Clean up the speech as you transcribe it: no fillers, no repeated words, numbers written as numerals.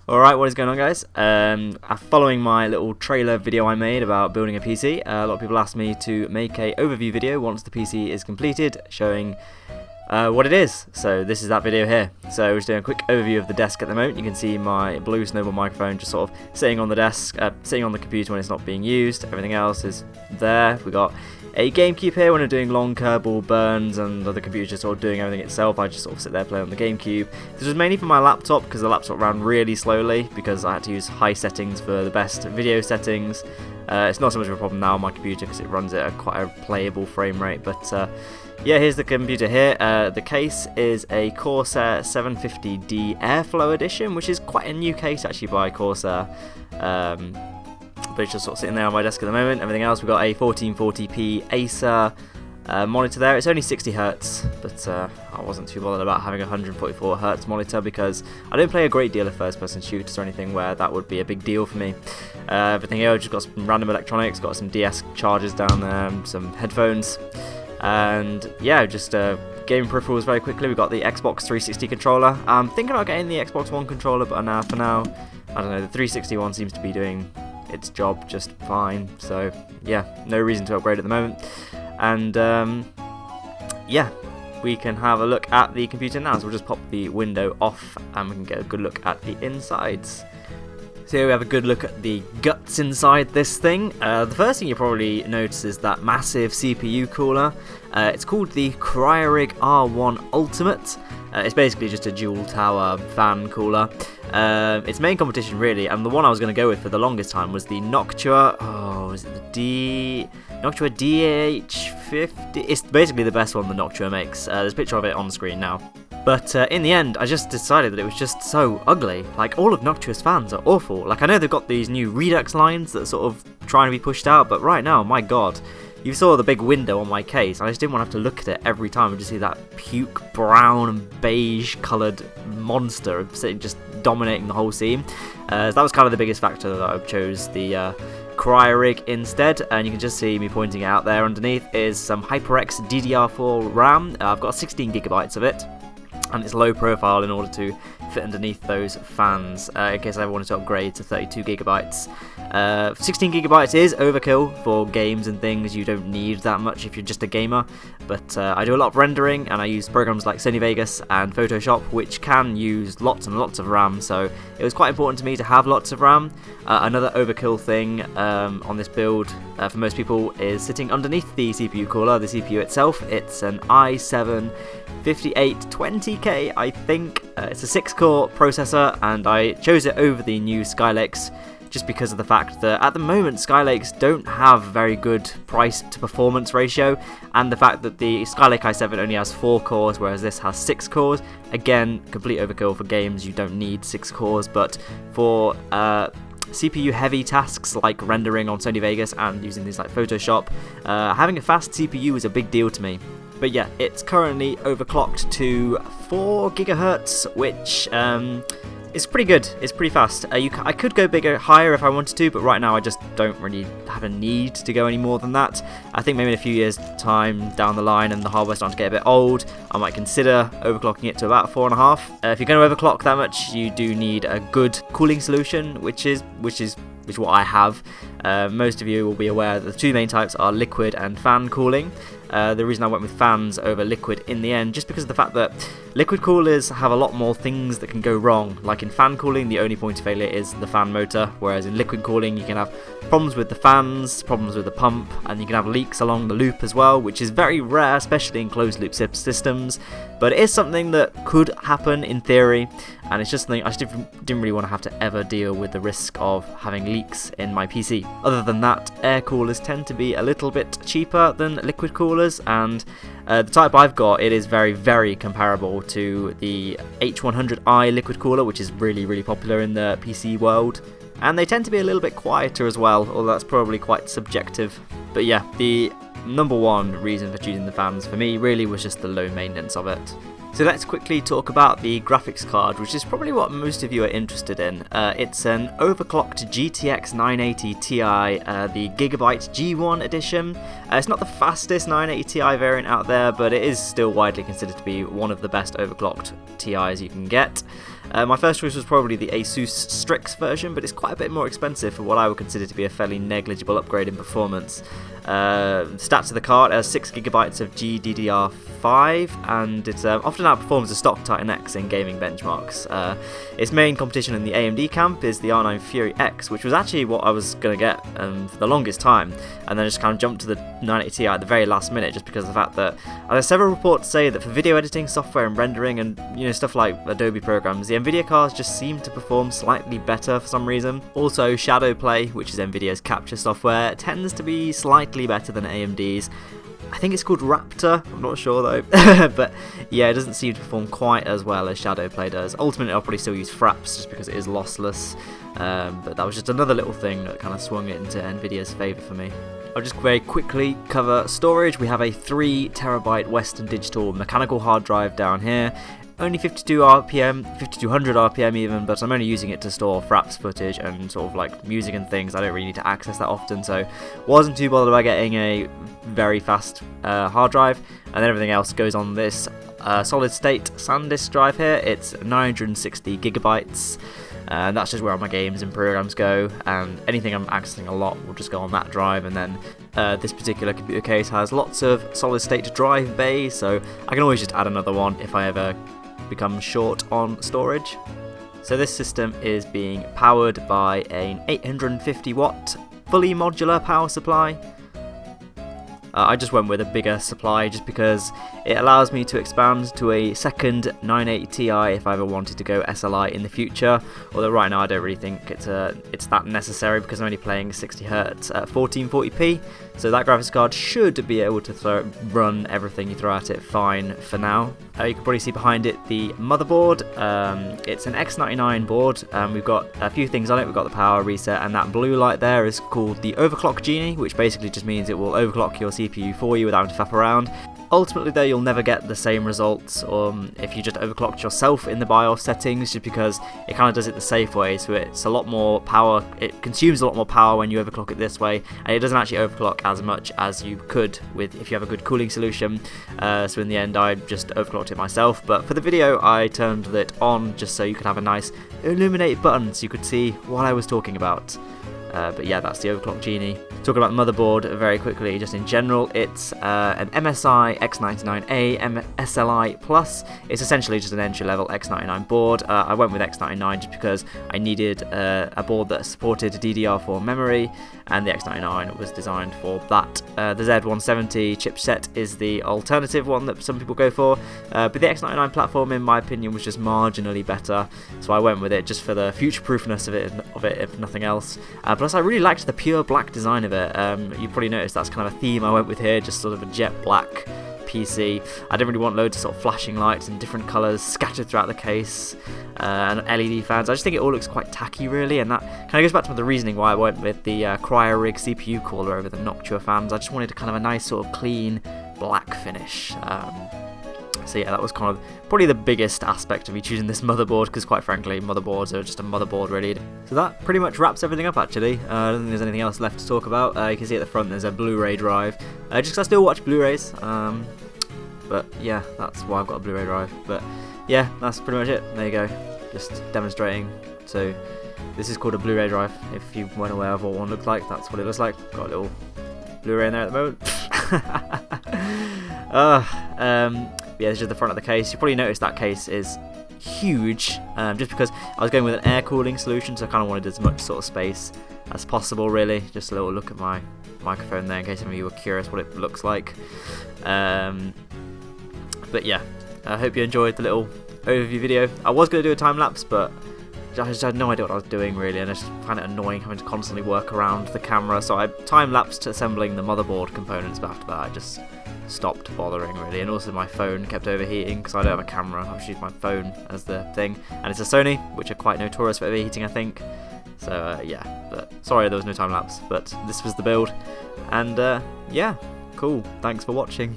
Alright, what is going on, guys? Following my little trailer video I made about building a PC, a lot of people asked me to make an overview video once the PC is completed, showing what it is. So this is that video here. So we're just doing a quick overview of the desk at the moment. You can see my Blue Snowball microphone just sort of sitting on the desk, sitting on the computer when it's not being used. Everything else is there. We got a GameCube here when I'm doing long curveball burns and the computer's just sort of doing everything itself. I just sort of sit there playing on the GameCube. This was mainly for my laptop because the laptop ran really slowly because I had to use high settings for the best video settings. It's not so much of a problem now on my computer because it runs at quite a playable frame rate, but yeah, here's the computer here. The case is a Corsair 750d Airflow edition, which is quite a new case actually by Corsair. But it's just sort of sitting there on my desk at the moment. Everything else, we've got a 1440p Acer monitor there. It's only 60Hz, but I wasn't too bothered about having a 144Hz monitor because I don't play a great deal of first-person shooters or anything where that would be a big deal for me. Everything here, I've just got some random electronics, got some DS chargers down there, some headphones, and yeah, just gaming peripherals very quickly. We've got the Xbox 360 controller. I'm thinking about getting the Xbox One controller, but for now, I don't know, the 360 one seems to be doing its job just fine, so yeah, no reason to upgrade at the moment. And yeah, we can have a look at the computer now. So we'll just pop the window off and we can get a good look at the insides. So here we have a good look at the guts inside this thing. The first thing you probably notice is that massive CPU cooler. It's called the Cryorig R1 Ultimate. It's basically just a dual tower fan cooler. Its main competition really, and the one I was going to go with for the longest time, was the Noctua. Oh, is it the Noctua DH50? It's basically the best one the Noctua makes. There's a picture of it on the screen now. But in the end, I just decided that it was just so ugly. Like, all of Noctua's fans are awful. Like, I know they've got these new Redux lines that are sort of trying to be pushed out, but right now, my god. You saw the big window on my case, I just didn't want to have to look at it every time and just see that puke brown and beige coloured monster just dominating the whole scene. So that was kind of the biggest factor that I chose the Cryorig instead, and you can just see me pointing it out there underneath is some HyperX DDR4 RAM. I've got 16 gigabytes of it, and it's low profile in order to fit underneath those fans in case I wanted to upgrade to 32 gigabytes. 16 gigabytes is overkill for games and things. You don't need that much if you're just a gamer, but I do a lot of rendering and I use programs like Sony Vegas and Photoshop, which can use lots and lots of RAM, so it was quite important to me to have lots of RAM. Another overkill thing on this build for most people is sitting underneath the CPU cooler, the CPU itself. It's an i7 5820K, I think. It's a 6-core processor, and I chose it over the new Skylakes just because of the fact that at the moment Skylakes don't have very good price to performance ratio, and the fact that the Skylake i7 only has 4 cores whereas this has 6 cores. Again, complete overkill for games. You don't need 6 cores, but for CPU heavy tasks like rendering on Sony Vegas and using things like Photoshop, having a fast CPU is a big deal to me. But yeah, it's currently overclocked to 4 GHz, which is pretty good. It's pretty fast. I could go higher if I wanted to, but right now I just don't really have a need to go any more than that. I think maybe in a few years' time down the line and the hardware's starting to get a bit old, I might consider overclocking it to about 4.5. If you're going to overclock that much, you do need a good cooling solution, which is what I have. Most of you will be aware that the two main types are liquid and fan cooling. The reason I went with fans over liquid in the end, just because of the fact that liquid coolers have a lot more things that can go wrong. Like in fan cooling, the only point of failure is the fan motor, whereas in liquid cooling you can have problems with the fans, problems with the pump, and you can have leaks along the loop as well, which is very rare, especially in closed loop systems, but it is something that could happen in theory, and it's just something I just didn't really want to have to ever deal with the risk of having leaks in my PC. Other than that, air coolers tend to be a little bit cheaper than liquid coolers, and the type I've got, it is very, very comparable to the H100i liquid cooler, which is really, really popular in the PC world. And they tend to be a little bit quieter as well, although that's probably quite subjective. But yeah, the number one reason for choosing the fans for me really was just the low maintenance of it. So let's quickly talk about the graphics card, which is probably what most of you are interested in. It's an overclocked GTX 980 Ti, the Gigabyte G1 edition. It's not the fastest 980 Ti variant out there, but it is still widely considered to be one of the best overclocked Ti's you can get. My first choice was probably the Asus Strix version, but it's quite a bit more expensive for what I would consider to be a fairly negligible upgrade in performance. Stats of the card has 6 GB of GDDR4, and it often outperforms the stock Titan X in gaming benchmarks. Its main competition in the AMD camp is the R9 Fury X, which was actually what I was going to get for the longest time, and then just kind of jumped to the 980 Ti at the very last minute just because of the fact that several reports say that for video editing, software and rendering and stuff like Adobe programs, the Nvidia cards just seem to perform slightly better for some reason. Also, Shadow Play, which is Nvidia's capture software, tends to be slightly better than AMD's. I think it's called Raptor, I'm not sure though, but yeah, it doesn't seem to perform quite as well as Shadow Play does. Ultimately, I'll probably still use Fraps just because it is lossless, but that was just another little thing that kind of swung it into Nvidia's favour for me. I'll just very quickly cover storage. We have a 3 TB Western Digital mechanical hard drive down here. Only 5200 RPM even, but I'm only using it to store Fraps footage and sort of like music and things. I don't really need to access that often, so wasn't too bothered about getting a very fast hard drive. And then everything else goes on this solid state SanDisk drive here. It's 960 gigabytes. And that's just where all my games and programs go, and anything I'm accessing a lot will just go on that drive. And then this particular computer case has lots of solid state drive bays, so I can always just add another one if I ever become short on storage. So this system is being powered by an 850 watt fully modular power supply. I just went with a bigger supply just because it allows me to expand to a second 980 Ti if I ever wanted to go SLI in the future, although right now I don't really think it's that necessary because I'm only playing 60Hz at 1440p, so that graphics card should be able to run everything you throw at it fine for now. You can probably see behind it the motherboard. It's an X99 board. We've got a few things on it. We've got the power reset, and that blue light there is called the overclock genie, which basically just means it will overclock your CPU for you without having to faff around. Ultimately though, you'll never get the same results if you just overclocked yourself in the BIOS settings, just because it kind of does it the safe way, so it's a lot more power, it consumes a lot more power when you overclock it this way, and it doesn't actually overclock as much as you could if you have a good cooling solution. So in the end I just overclocked it myself, but for the video I turned it on just so you could have a nice illuminated button so you could see what I was talking about. But yeah, that's the overclock genie. Talking about the motherboard very quickly, just in general, it's an MSI X99A SLI Plus. It's essentially just an entry-level X99 board. I went with X99 just because I needed a board that supported DDR4 memory, and the X99 was designed for that. The Z170 chipset is the alternative one that some people go for, but the X99 platform, in my opinion, was just marginally better, so I went with it just for the future-proofness of it, if nothing else. Plus, I really liked the pure black design of it. You probably noticed that's kind of a theme I went with here, just sort of a jet black PC. I didn't really want loads of sort of flashing lights in different colours scattered throughout the case, and LED fans. I just think it all looks quite tacky really, and that kind of goes back to the reasoning why I went with the CryoRig CPU cooler over the Noctua fans. I just wanted kind of a nice sort of clean black finish. So yeah, that was kind of probably the biggest aspect of me choosing this motherboard, because quite frankly, motherboards are just a motherboard really. So that pretty much wraps everything up actually. I don't think there's anything else left to talk about. You can see at the front there's a Blu-ray drive, just because I still watch Blu-rays. But yeah, that's why I've got a Blu-ray drive. But yeah, that's pretty much it. There you go, just demonstrating. So this is called a Blu-ray drive. If you weren't aware of what one looks like, that's what it looks like. Got a little Blu-ray in there at the moment. Yeah, this is the front of the case. You probably noticed that case is huge, just because I was going with an air cooling solution, so I kind of wanted as much sort of space as possible really. Just a little look at my microphone there in case some of you were curious what it looks like. But yeah, I hope you enjoyed the little overview video. I was going to do a time lapse, but I just had no idea what I was doing really, and I just find it annoying having to constantly work around the camera, so I time lapsed assembling the motherboard components, but after that I just stopped bothering really. And also my phone kept overheating because I don't have a camera. I just use my phone as the thing, and it's a Sony, which are quite notorious for overheating, I think. So yeah, but sorry there was no time lapse, but this was the build, and yeah, cool, thanks for watching.